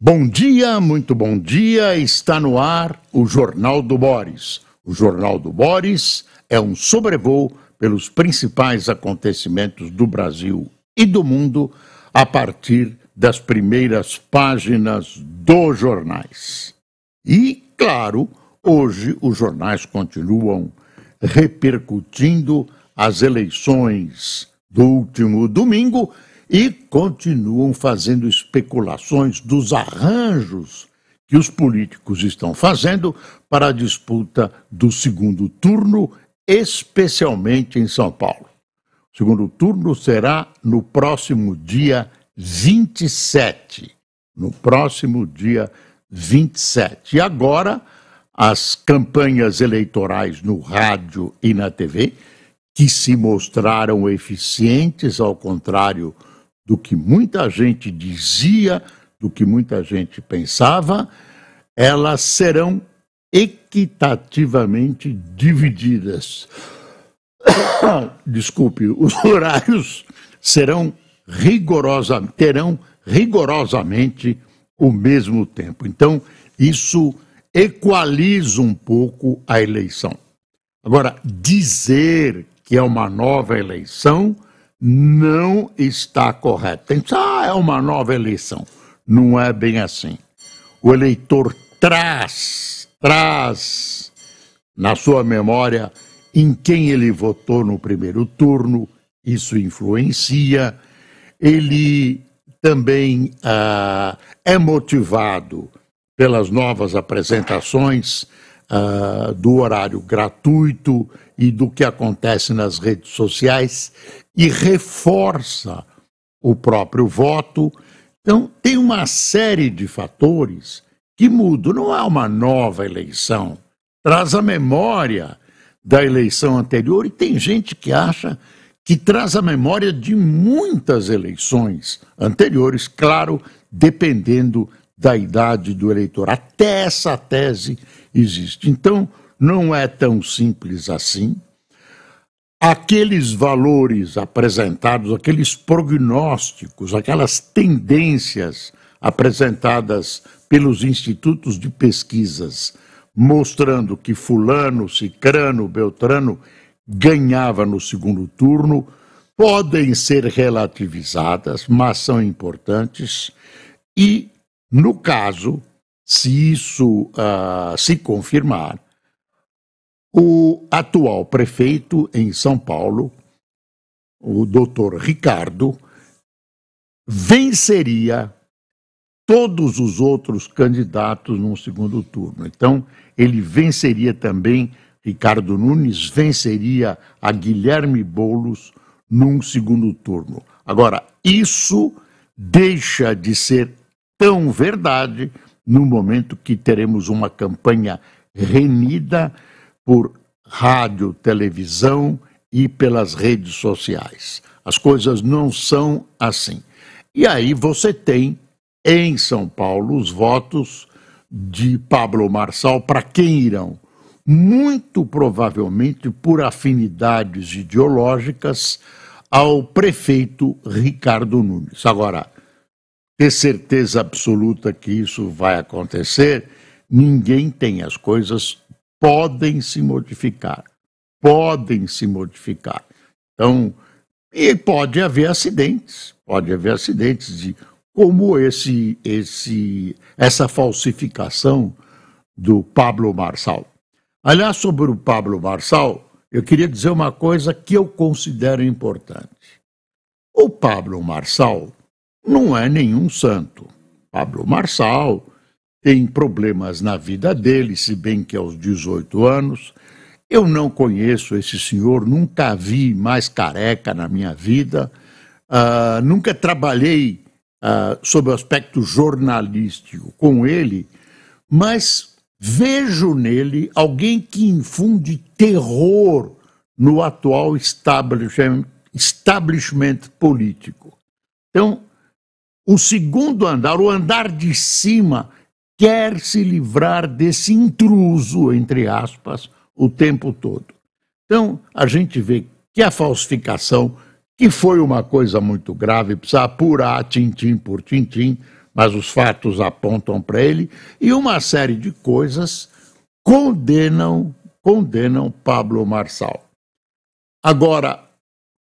Bom dia, muito bom dia. Está no ar o Jornal do Boris. O Jornal do Boris é um sobrevoo pelos principais acontecimentos do Brasil e do mundo a partir das primeiras páginas dos jornais. E, claro, hoje os jornais continuam repercutindo as eleições do último domingo e continuam fazendo especulações dos arranjos que os políticos estão fazendo para a disputa do segundo turno, especialmente em São Paulo. O segundo turno será no próximo dia 27. No próximo dia 27. E agora, as campanhas eleitorais no rádio e na TV, que se mostraram eficientes, ao contrário do que muita gente dizia, do que muita gente pensava, elas serão equitativamente divididas. Desculpe, os horários terão rigorosamente o mesmo tempo. Então, isso equaliza um pouco a eleição. Agora, dizer que é uma nova eleição não está correto. Tem que dizer, é uma nova eleição. Não é bem assim. O eleitor traz na sua memória em quem ele votou no primeiro turno, isso influencia. Ele também é motivado pelas novas apresentações do horário gratuito e do que acontece nas redes sociais e reforça o próprio voto. Então, tem uma série de fatores que mudam. Não é uma nova eleição. Traz a memória da eleição anterior e tem gente que acha que traz a memória de muitas eleições anteriores, claro, dependendo da idade do eleitor. Até essa tese existe. Então, não é tão simples assim. Aqueles valores apresentados, aqueles prognósticos, aquelas tendências apresentadas pelos institutos de pesquisas, mostrando que fulano, cicrano, beltrano ganhava no segundo turno, podem ser relativizadas, mas são importantes. E, no caso, se isso se confirmar, o atual prefeito em São Paulo, o doutor Ricardo, venceria todos os outros candidatos num segundo turno. Então, ele venceria também, Ricardo Nunes venceria a Guilherme Boulos num segundo turno. Agora, isso deixa de ser tão verdade no momento que teremos uma campanha renhida por rádio, televisão e pelas redes sociais. As coisas não são assim. E aí você tem, em São Paulo, os votos de Pablo Marçal. Para quem irão? Muito provavelmente por afinidades ideológicas ao prefeito Ricardo Nunes. Agora, ter certeza absoluta que isso vai acontecer, ninguém tem. As coisas podem se modificar. Então, e pode haver acidentes de como essa falsificação do Pablo Marçal. Aliás, sobre o Pablo Marçal, eu queria dizer uma coisa que eu considero importante. O Pablo Marçal não é nenhum santo. Pablo Marçal tem problemas na vida dele, se bem que aos 18 anos. Eu não conheço esse senhor, nunca vi mais careca na minha vida, nunca trabalhei sob o aspecto jornalístico com ele, mas vejo nele alguém que infunde terror no atual establishment político. Então, o segundo andar, o andar de cima, quer se livrar desse intruso, entre aspas, o tempo todo. Então, a gente vê que a falsificação, que foi uma coisa muito grave, precisa apurar tintim por tintim, mas os fatos apontam para ele, e uma série de coisas condenam Pablo Marçal. Agora,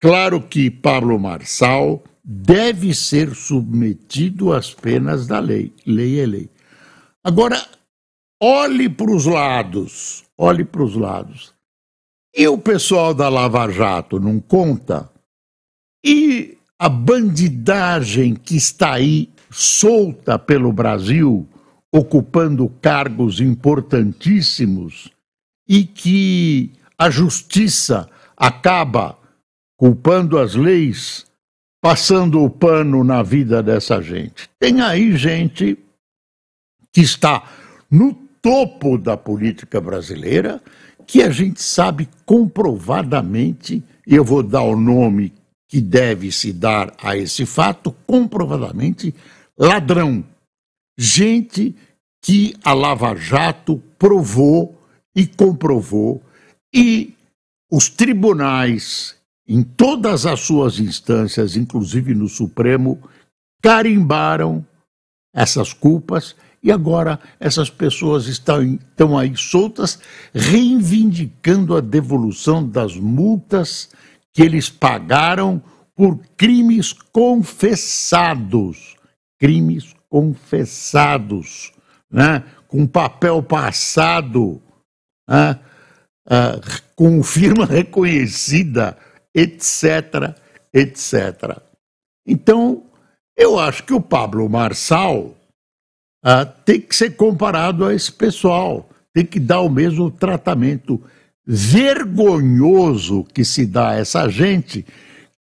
claro que Pablo Marçal deve ser submetido às penas da lei. Lei é lei. Agora, olhe para os lados. E o pessoal da Lava Jato não conta? E a bandidagem que está aí solta pelo Brasil, ocupando cargos importantíssimos, e que a justiça acaba culpando as leis, passando o pano na vida dessa gente. Tem aí gente que está no topo da política brasileira, que a gente sabe comprovadamente, e eu vou dar o nome que deve se dar a esse fato, comprovadamente ladrão. Gente que a Lava Jato provou e comprovou, e os tribunais, em todas as suas instâncias, inclusive no Supremo, carimbaram essas culpas, e agora essas pessoas estão aí soltas, reivindicando a devolução das multas que eles pagaram por crimes confessados. Crimes confessados, né? Com papel passado, né? Com firma reconhecida, etc, etc. Então, eu acho que o Pablo Marçal tem que ser comparado a esse pessoal, tem que dar o mesmo tratamento vergonhoso que se dá a essa gente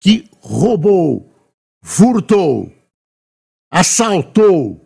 que roubou, furtou, assaltou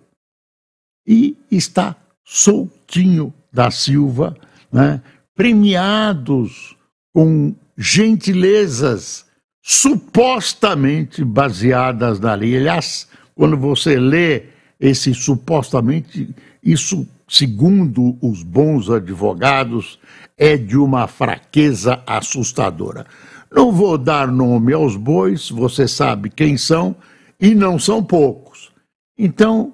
e está soltinho da Silva, né? Premiados com gentilezas supostamente baseadas na lei. Aliás, quando você lê esse supostamente, isso, segundo os bons advogados, é de uma fraqueza assustadora. Não vou dar nome aos bois, você sabe quem são, e não são poucos. Então,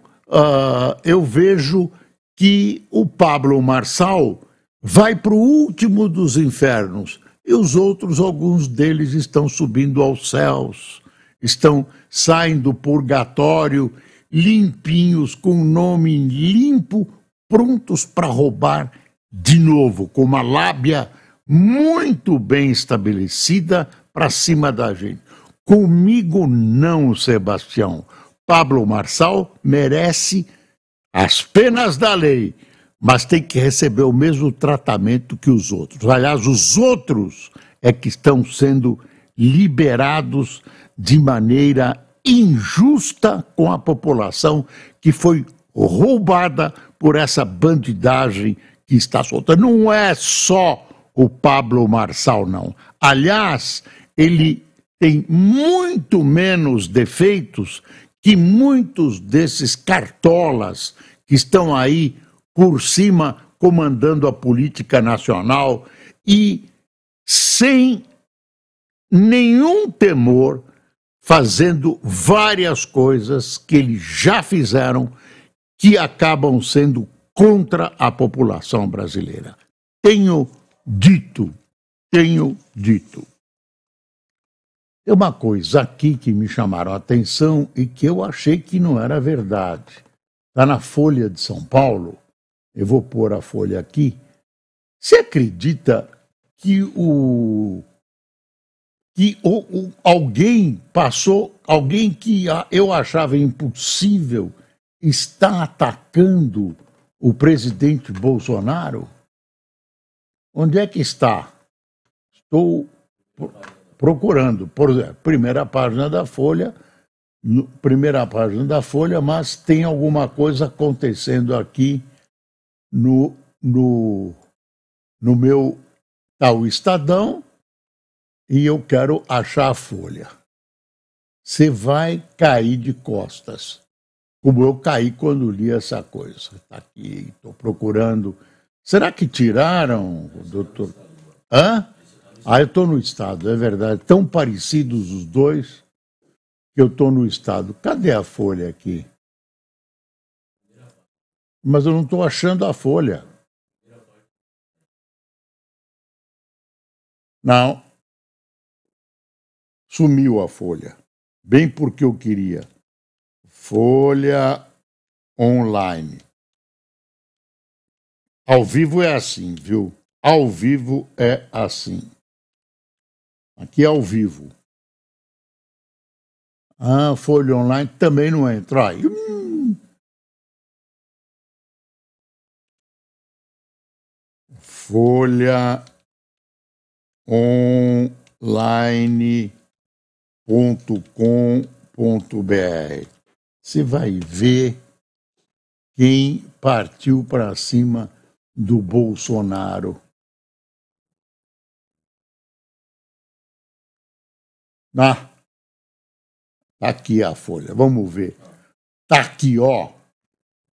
eu vejo que o Pablo Marçal vai para o último dos infernos, e os outros, alguns deles estão subindo aos céus, estão saindo do purgatório, limpinhos, com o nome limpo, prontos para roubar de novo, com uma lábia muito bem estabelecida para cima da gente. Comigo não, Sebastião. Pablo Marçal merece as penas da lei, mas tem que receber o mesmo tratamento que os outros. Aliás, os outros é que estão sendo liberados de maneira injusta com a população que foi roubada por essa bandidagem que está solta. Não é só o Pablo Marçal, não. Aliás, ele tem muito menos defeitos que muitos desses cartolas que estão aí por cima comandando a política nacional e sem nenhum temor fazendo várias coisas que eles já fizeram que acabam sendo contra a população brasileira. Tenho dito. Tem uma coisa aqui que me chamaram a atenção e que eu achei que não era verdade. Está na Folha de São Paulo, eu vou pôr a Folha aqui. Você acredita que alguém que eu achava impossível está atacando o presidente Bolsonaro? Onde é que está? Estou procurando, por exemplo, primeira página da Folha, mas tem alguma coisa acontecendo aqui no meu tal Estadão, e eu quero achar a Folha. Você vai cair de costas, como eu caí quando li essa coisa. Está aqui, estou procurando. Será que tiraram, doutor? Hã? Eu estou no Estado, é verdade. Tão parecidos os dois que eu estou no Estado. Cadê a Folha aqui? Mas eu não estou achando a Folha. Não. Sumiu a Folha. Bem porque eu queria. Folha Online. Ao vivo é assim, viu? Ao vivo é assim. Aqui é ao vivo. Ah, Folha Online também não entra. Aí, Folha online.com.br. Você vai ver quem partiu para cima do Bolsonaro. Ah, tá aqui a Folha, vamos ver. Tá aqui, ó.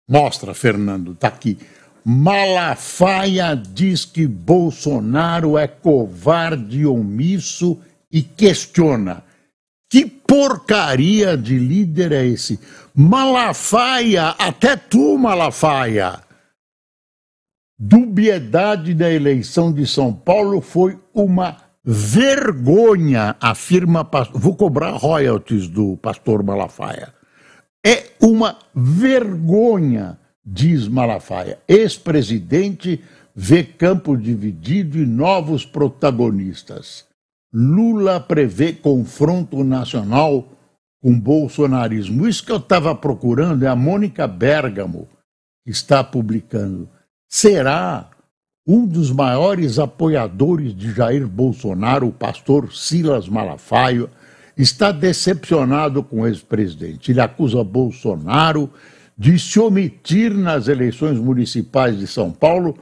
Mostra, Fernando, tá aqui. Malafaia diz que Bolsonaro é covarde, omisso e questiona. Que porcaria de líder é esse? Malafaia, até tu, Malafaia. Dubiedade da eleição de São Paulo foi uma vergonha, afirma. Vou cobrar royalties do pastor Malafaia. É uma vergonha, diz Malafaia. Ex-presidente vê campo dividido e novos protagonistas. Lula prevê confronto nacional com bolsonarismo. Isso que eu estava procurando é a Mônica Bergamo, que está publicando. Será um dos maiores apoiadores de Jair Bolsonaro, o pastor Silas Malafaia, está decepcionado com o ex-presidente. Ele acusa Bolsonaro de se omitir nas eleições municipais de São Paulo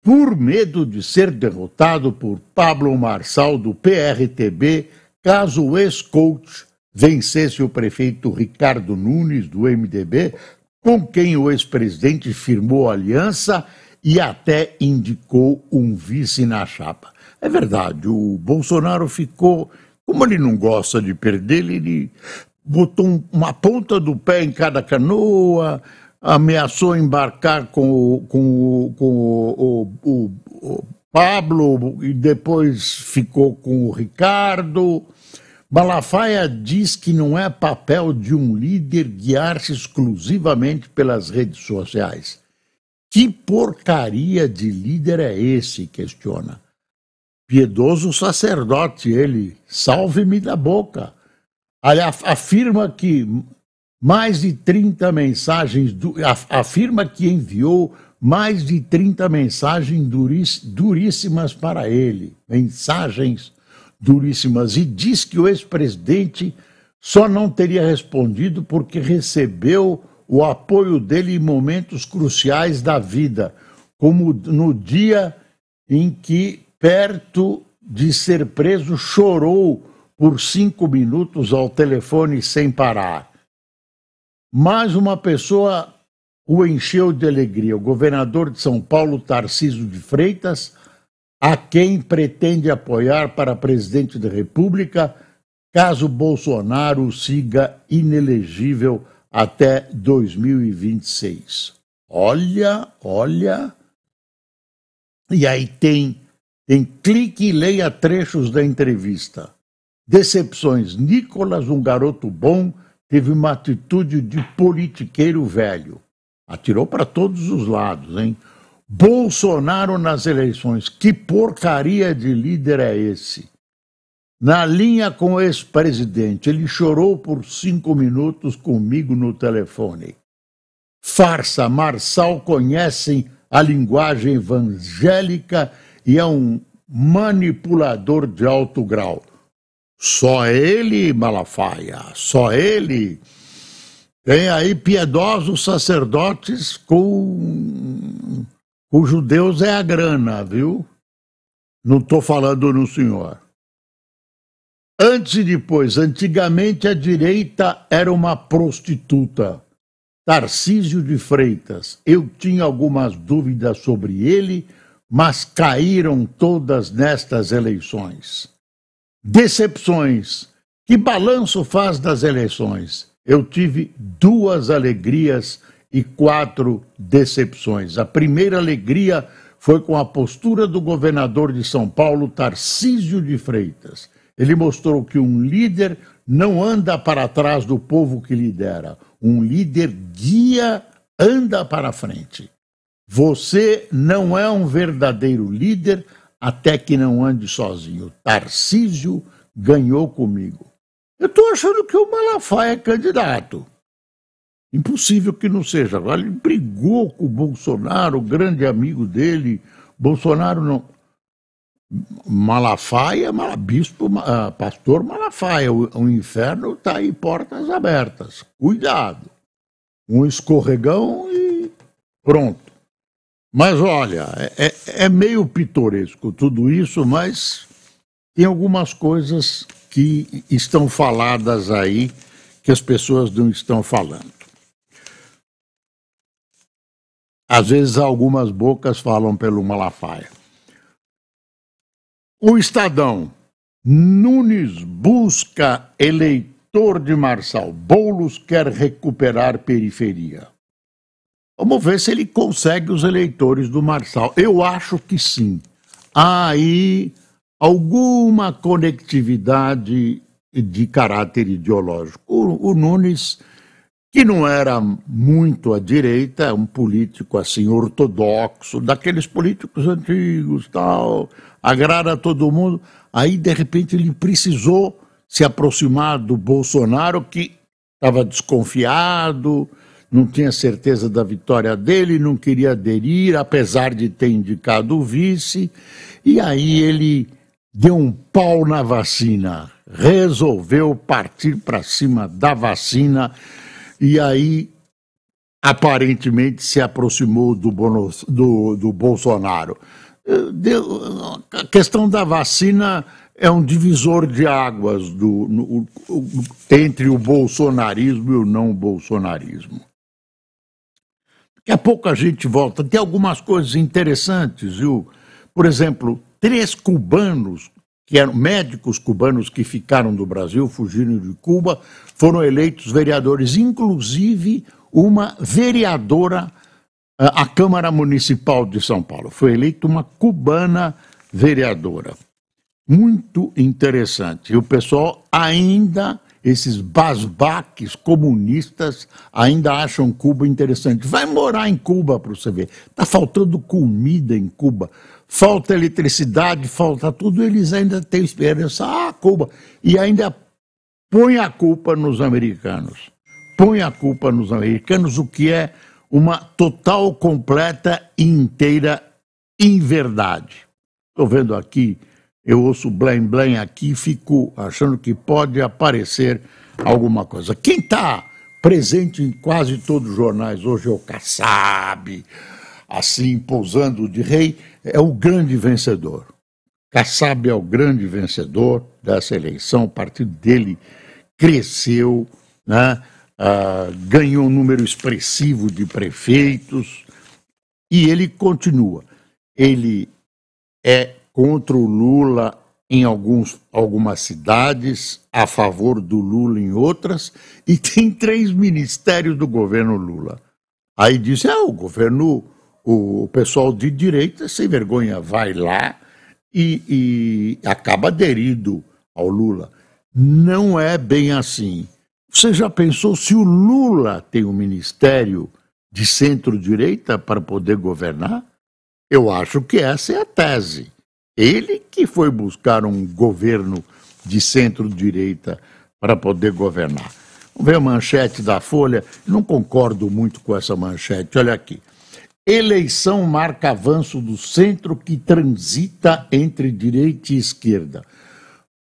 por medo de ser derrotado por Pablo Marçal, do PRTB, caso o ex-coach vencesse o prefeito Ricardo Nunes, do MDB, com quem o ex-presidente firmou aliança e até indicou um vice na chapa. É verdade, o Bolsonaro ficou... Como ele não gosta de perder, ele botou uma ponta do pé em cada canoa, ameaçou embarcar com o Pablo e depois ficou com o Ricardo. Malafaia diz que não é papel de um líder guiar-se exclusivamente pelas redes sociais. Que porcaria de líder é esse? Questiona. Piedoso sacerdote, ele, salve-me da boca. Afirma que mais de 30 mensagens, afirma que enviou mais de 30 mensagens duríssimas para ele, mensagens duríssimas, e diz que o ex-presidente só não teria respondido porque recebeu o apoio dele em momentos cruciais da vida, como no dia em que, perto de ser preso, chorou por 5 minutos ao telefone sem parar. Mais uma pessoa o encheu de alegria, o governador de São Paulo, Tarcísio de Freitas, a quem pretende apoiar para presidente da República, caso Bolsonaro siga inelegível até 2026. Olha. E aí tem clique e leia trechos da entrevista. Decepções. Nicolas, um garoto bom, teve uma atitude de politiqueiro velho. Atirou para todos os lados, hein? Bolsonaro nas eleições. Que porcaria de líder é esse? Na linha com o ex-presidente, ele chorou por 5 minutos comigo no telefone. Farsa. Marçal conhecem a linguagem evangélica e é um manipulador de alto grau. Só ele, Malafaia, só ele. Tem aí piedosos sacerdotes com judeus é a grana, viu? Não estou falando no senhor. Antes e depois, antigamente a direita era uma prostituta. Tarcísio de Freitas, eu tinha algumas dúvidas sobre ele, mas caíram todas nestas eleições. Decepções. Que balanço faz das eleições? Eu tive 2 alegrias e 4 decepções. A primeira alegria foi com a postura do governador de São Paulo, Tarcísio de Freitas. Ele mostrou que um líder não anda para trás do povo que lidera. Um líder guia, anda para frente. Você não é um verdadeiro líder até que não ande sozinho. Tarcísio ganhou comigo. Eu estou achando que o Malafaia é candidato. Impossível que não seja. Agora ele brigou com o Bolsonaro, o grande amigo dele. Bolsonaro não. Malafaia, bispo, pastor Malafaia. O inferno está aí, portas abertas. Cuidado. Um escorregão e pronto. Mas olha, é meio pitoresco tudo isso, mas tem algumas coisas que estão faladas aí que as pessoas não estão falando. Às vezes algumas bocas falam pelo Malafaia. O Estadão. Nunes busca eleitor de Marçal. Boulos quer recuperar periferia. Vamos ver se ele consegue os eleitores do Marçal. Eu acho que sim. Há aí alguma conectividade de caráter ideológico. O Nunes, que não era muito à direita, um político assim ortodoxo, daqueles políticos antigos, tal, agrada todo mundo. Aí, de repente, ele precisou se aproximar do Bolsonaro, que estava desconfiado, não tinha certeza da vitória dele, não queria aderir, apesar de ter indicado o vice, e aí ele deu um pau na vacina, resolveu partir para cima da vacina, e aí aparentemente se aproximou do Bolsonaro. A questão da vacina é um divisor de águas entre o bolsonarismo e o não bolsonarismo. Daqui a pouco a gente volta. Tem algumas coisas interessantes, viu? Por exemplo, 3 cubanos, que eram médicos cubanos que ficaram do Brasil, fugiram de Cuba, foram eleitos vereadores, inclusive uma vereadora à Câmara Municipal de São Paulo. Foi eleita uma cubana vereadora. Muito interessante. E o pessoal ainda, esses basbaques comunistas, ainda acham Cuba interessante. Vai morar em Cuba para você ver. Está faltando comida em Cuba, falta eletricidade, falta tudo. Eles ainda têm esperança. Cuba. E ainda põe a culpa nos americanos. Põe a culpa nos americanos, o que é uma total, completa e inteira inverdade. Estou vendo aqui. Eu ouço blém blém aqui e fico achando que pode aparecer alguma coisa. Quem está presente em quase todos os jornais hoje é o Kassab, assim, pousando de rei, é o grande vencedor. Kassab é o grande vencedor dessa eleição, o partido dele cresceu, né? Ganhou um número expressivo de prefeitos e ele continua. Ele é contra o Lula em algumas cidades, a favor do Lula em outras, e tem 3 ministérios do governo Lula. Aí diz, o pessoal de direita, sem vergonha, vai lá e acaba aderindo ao Lula. Não é bem assim. Você já pensou se o Lula tem um ministério de centro-direita para poder governar? Eu acho que essa é a tese. Ele que foi buscar um governo de centro-direita para poder governar. Vamos ver a manchete da Folha. Não concordo muito com essa manchete. Olha aqui. Eleição marca avanço do centro que transita entre direita e esquerda.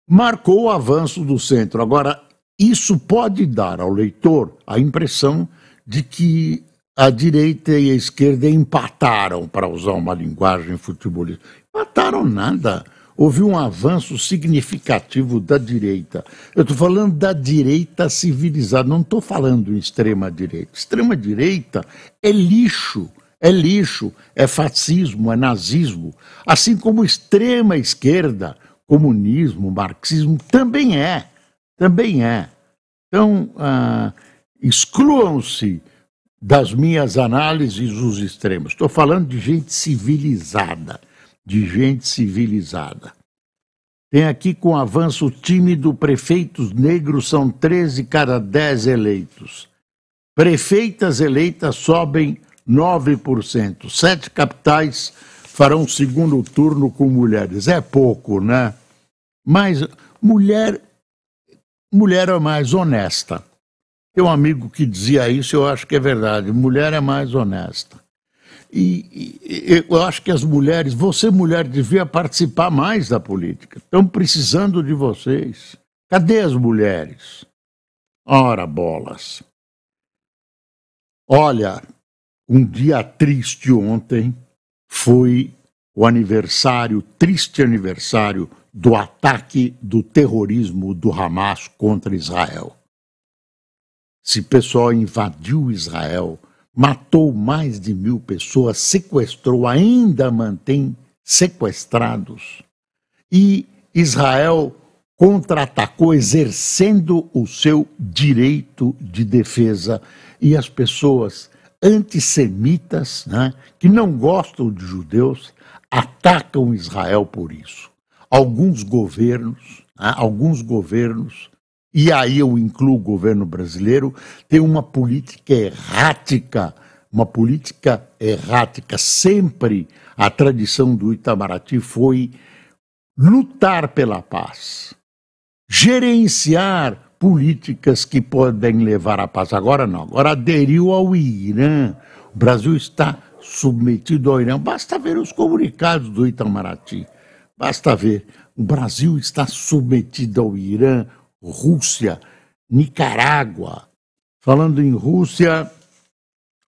Marcou o avanço do centro. Agora, isso pode dar ao leitor a impressão de que a direita e a esquerda empataram, para usar uma linguagem futebolística. Empataram nada. Houve um avanço significativo da direita. Eu estou falando da direita civilizada, não estou falando em extrema-direita. Extrema-direita é lixo, é fascismo, é nazismo. Assim como extrema-esquerda, comunismo, marxismo, também é. Então, excluam-se das minhas análises os extremos. Estou falando de gente civilizada, de gente civilizada. Tem aqui com avanço tímido, prefeitos negros são 13 cada 10 eleitos. Prefeitas eleitas sobem 9%. 7 capitais farão segundo turno com mulheres. É pouco, né? Mas mulher é mais honesta. Tem um amigo que dizia isso, eu acho que é verdade. Mulher é mais honesta. E eu acho que as mulheres, você mulher, devia participar mais da política. Estão precisando de vocês. Cadê as mulheres? Ora, bolas. Olha, um dia triste ontem foi o aniversário, triste aniversário, do ataque do terrorismo do Hamas contra Israel. Esse pessoal invadiu Israel, matou mais de 1.000 pessoas, sequestrou, ainda mantém sequestrados. E Israel contra-atacou, exercendo o seu direito de defesa. E as pessoas antissemitas, né, que não gostam de judeus, atacam Israel por isso. Alguns governos, e aí eu incluo o governo brasileiro, tem uma política errática. Sempre a tradição do Itamaraty foi lutar pela paz, gerenciar políticas que podem levar à paz. Agora não, agora aderiu ao Irã. O Brasil está submetido ao Irã. Basta ver os comunicados do Itamaraty. Basta ver. O Brasil está submetido ao Irã, Rússia, Nicarágua. Falando em Rússia,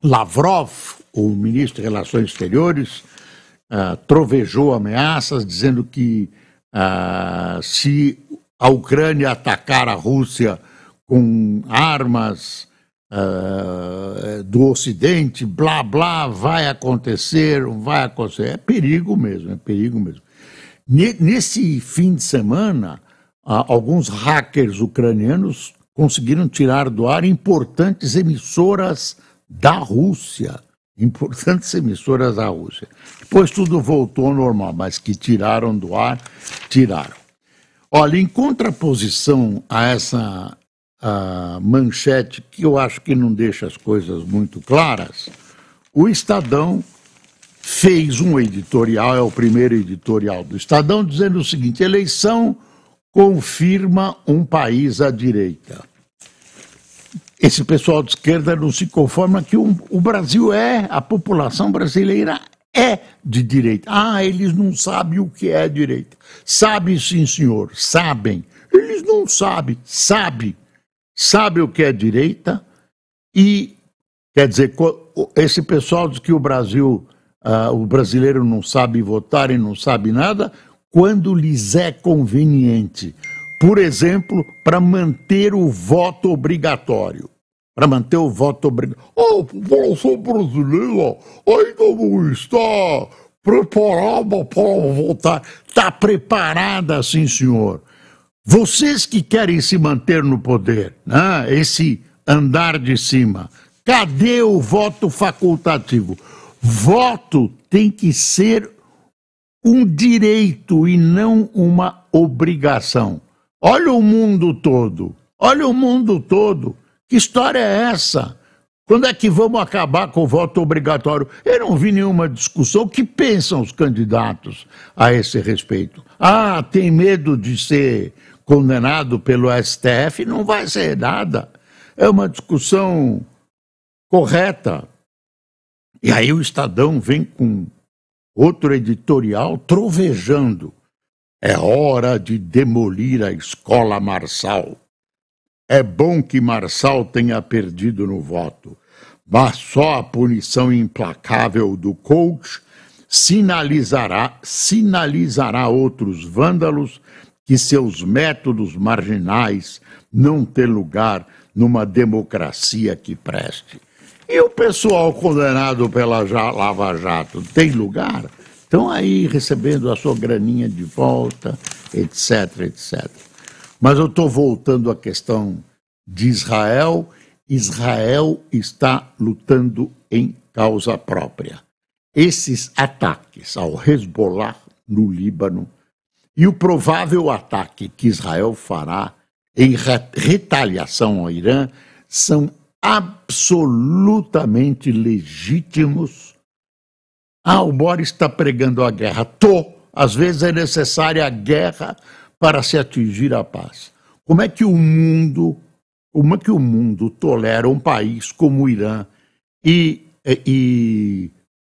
Lavrov, o ministro de Relações Exteriores, trovejou ameaças, dizendo que se a Ucrânia atacar a Rússia com armas do Ocidente, blá, blá, vai acontecer. É perigo mesmo. Nesse fim de semana, alguns hackers ucranianos conseguiram tirar do ar importantes emissoras da Rússia. Depois tudo voltou ao normal, mas que tiraram do ar, tiraram. Olha, em contraposição a essa manchete, que eu acho que não deixa as coisas muito claras, o Estadão fez um editorial, é o primeiro editorial do Estadão, dizendo o seguinte: eleição confirma um país à direita. Esse pessoal de esquerda não se conforma que o Brasil a população brasileira é de direita. Eles não sabem o que é direita. Sabe, sim, senhor, sabem. Eles não sabem, sabe o que é direita e, quer dizer, esse pessoal diz que o brasileiro não sabe votar e não sabe nada quando lhes é conveniente. Por exemplo, para manter o voto obrigatório. A população brasileira ainda não está preparada para votar. Está preparada, sim, senhor. Vocês que querem se manter no poder, né? Esse andar de cima, cadê o voto facultativo? Voto tem que ser um direito e não uma obrigação. Olha o mundo todo. Que história é essa? Quando é que vamos acabar com o voto obrigatório? Eu não vi nenhuma discussão. O que pensam os candidatos a esse respeito? Tem medo de ser condenado pelo STF? Não vai ser nada. É uma discussão correta. E aí o Estadão vem com outro editorial trovejando. É hora de demolir a escola Marçal. É bom que Marçal tenha perdido no voto, mas só a punição implacável do coach sinalizará outros vândalos que seus métodos marginais não têm lugar numa democracia que preste. E o pessoal condenado pela Lava Jato tem lugar? Estão aí recebendo a sua graninha de volta, etc. Mas eu estou voltando à questão de Israel Israel está lutando em causa própria. Esses ataques ao Hezbollah no Líbano e o provável ataque que Israel fará em retaliação ao Irã são absolutamente legítimos. O Boris está pregando a guerra. Às vezes é necessária a guerra para se atingir a paz. Como é que o mundo tolera um país como o Irã e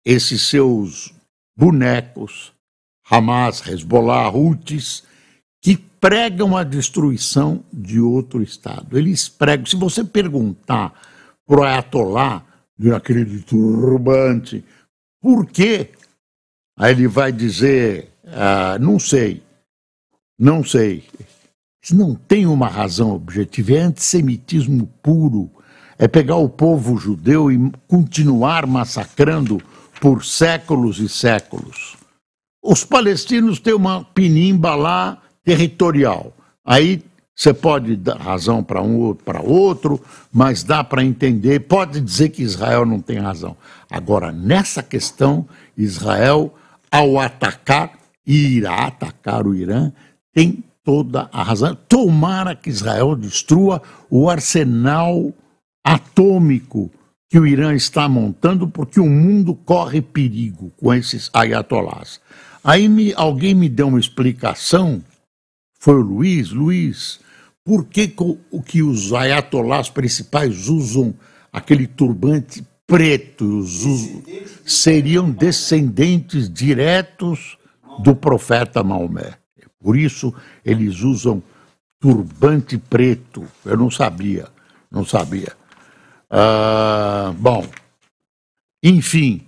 esses seus bonecos, Hamas, Hezbollah, Houthis, que pregam a destruição de outro Estado? Eles pregam. Se você perguntar para o Ayatollah, aquele de turbante, por quê? Aí ele vai dizer, não sei. Não tem uma razão objetiva, é antissemitismo puro. É pegar o povo judeu e continuar massacrando por séculos e séculos. Os palestinos têm uma pinimba lá territorial. Aí você pode dar razão para um ou para outro, mas dá para entender, pode dizer que Israel não tem razão. Agora, nessa questão, Israel, ao atacar, e irá atacar o Irã, tem toda a razão. Tomara que Israel destrua o arsenal atômico que o Irã está montando, porque o mundo corre perigo com esses ayatolás. Aí alguém me deu uma explicação, foi o Luiz, por que os ayatolás principais usam aquele turbante preto? Seriam descendentes diretos do profeta Maomé. Por isso eles usam turbante preto. Eu não sabia. Bom, enfim,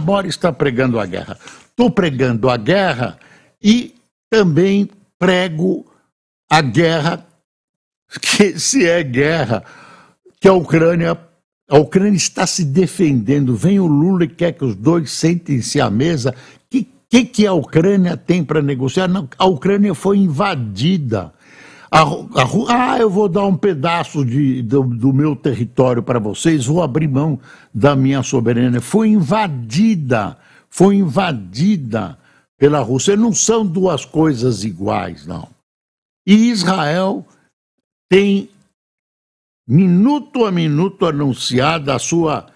Boris está pregando a guerra. Estou pregando a guerra e também prego a guerra, que se é guerra, que a Ucrânia está se defendendo. Vem o Lula e quer que os dois sentem-se à mesa. Que a Ucrânia tem para negociar? Não, a Ucrânia foi invadida. Eu vou dar um pedaço do meu território para vocês, vou abrir mão da minha soberania. Foi invadida pela Rússia. Não são duas coisas iguais, não. E Israel tem, minuto a minuto, anunciada a sua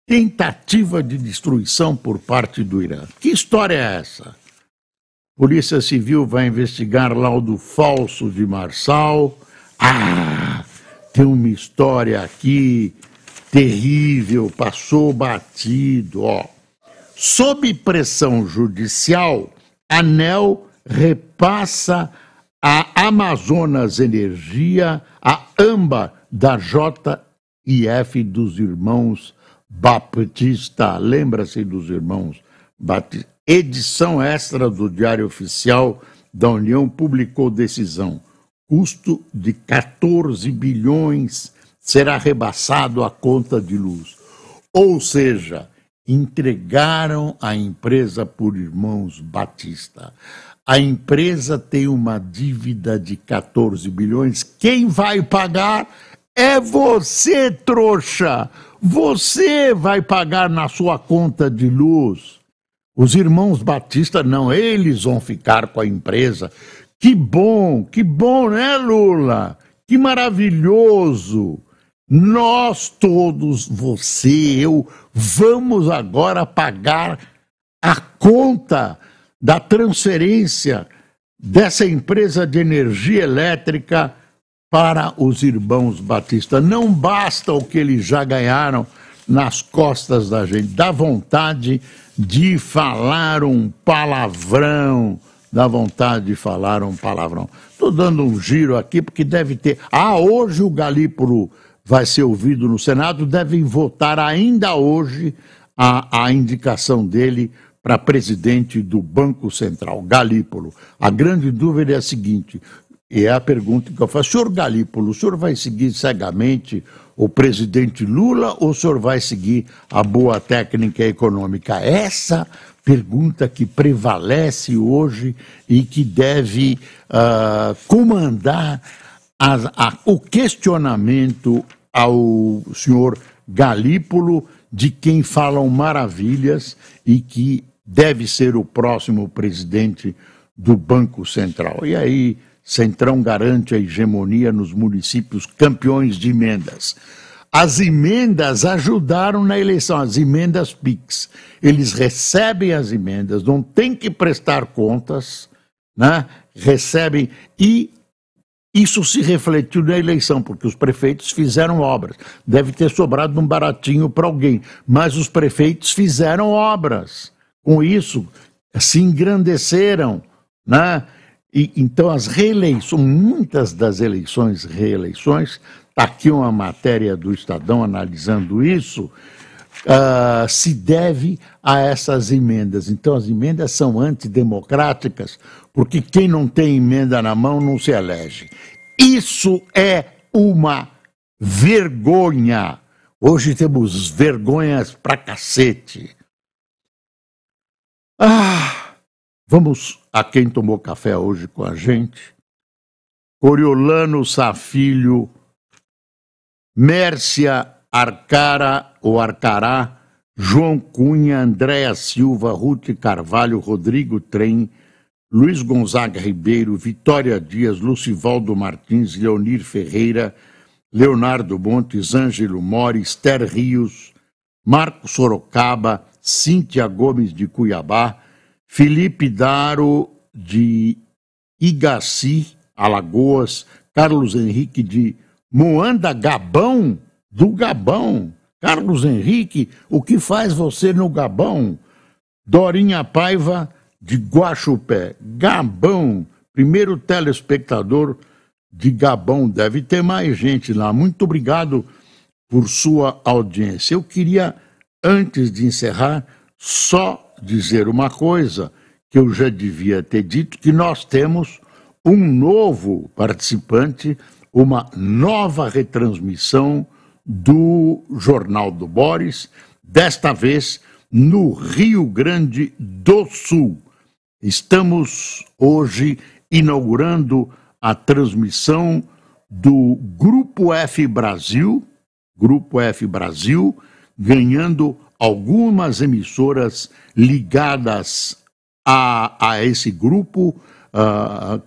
tentativa de destruição por parte do Irã. Que história é essa? Polícia Civil vai investigar laudo falso de Marçal. Tem uma história aqui terrível, passou batido. Sob pressão judicial, ANEEL repassa a Amazonas Energia a AMBA da JIF dos irmãos Batista. Lembra-se dos irmãos Batista? Edição extra do Diário Oficial da União publicou decisão. Custo de 14 bilhões será rebaixado à conta de luz. Ou seja, entregaram a empresa por irmãos Batista. A empresa tem uma dívida de 14 bilhões. Quem vai pagar é você, trouxa. Você vai pagar na sua conta de luz. Os irmãos Batista não, eles vão ficar com a empresa. Que bom, né, Lula? Que maravilhoso. Nós todos, você, eu, vamos agora pagar a conta da transferência dessa empresa de energia elétrica para os irmãos Batista. Não basta o que eles já ganharam nas costas da gente, dá vontade de falar um palavrão, Estou dando um giro aqui porque deve ter... hoje o Galípolo vai ser ouvido no Senado, devem votar ainda hoje a indicação dele para presidente do Banco Central, Galípolo. A grande dúvida é a seguinte, e é a pergunta que eu faço: senhor Galípolo, o senhor vai seguir cegamente o presidente Lula ou o senhor vai seguir a boa técnica econômica? Essa pergunta que prevalece hoje e que deve comandar o questionamento ao senhor Galípolo, de quem falam maravilhas e que deve ser o próximo presidente do Banco Central. E aí, Centrão garante a hegemonia nos municípios campeões de emendas. As emendas ajudaram na eleição, as emendas PIX. Eles recebem as emendas, não tem que prestar contas, né? Recebem, e isso se refletiu na eleição, porque os prefeitos fizeram obras. Deve ter sobrado um baratinho para alguém, mas os prefeitos fizeram obras. Com isso, se engrandeceram, né? E, então, as reeleições, muitas das reeleições, está aqui uma matéria do Estadão analisando isso, se deve a essas emendas. Então, as emendas são antidemocráticas, porque quem não tem emenda na mão não se elege. Isso é uma vergonha. Hoje temos vergonhas pra cacete. Vamos a quem tomou café hoje com a gente. Coriolano Safilho, Mércia Arcara ou Arcará, João Cunha, Andréa Silva, Ruth Carvalho, Rodrigo Trem, Luiz Gonzaga Ribeiro, Vitória Dias, Lucivaldo Martins, Leonir Ferreira, Leonardo Montes, Ângelo Mori, Esther Rios, Marcos Sorocaba, Cíntia Gomes de Cuiabá, Felipe Daro de Igaci, Alagoas, Carlos Henrique de Moanda, Gabão, do Gabão. Carlos Henrique, o que faz você no Gabão? Dorinha Paiva de Guaxupé, Gabão, primeiro telespectador de Gabão, deve ter mais gente lá. Muito obrigado por sua audiência. Eu queria, antes de encerrar, só dizer uma coisa que eu já devia ter dito, que nós temos um novo participante, uma nova retransmissão do Jornal do Boris, desta vez no Rio Grande do Sul. Estamos hoje inaugurando a transmissão do Grupo F Brasil, ganhando algumas emissoras ligadas a esse grupo,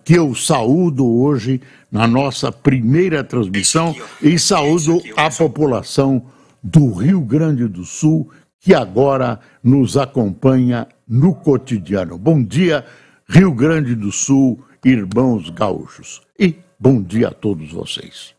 que eu saúdo hoje na nossa primeira transmissão e saúdo a população do Rio Grande do Sul, que agora nos acompanha no cotidiano. Bom dia, Rio Grande do Sul, irmãos gaúchos. E bom dia a todos vocês.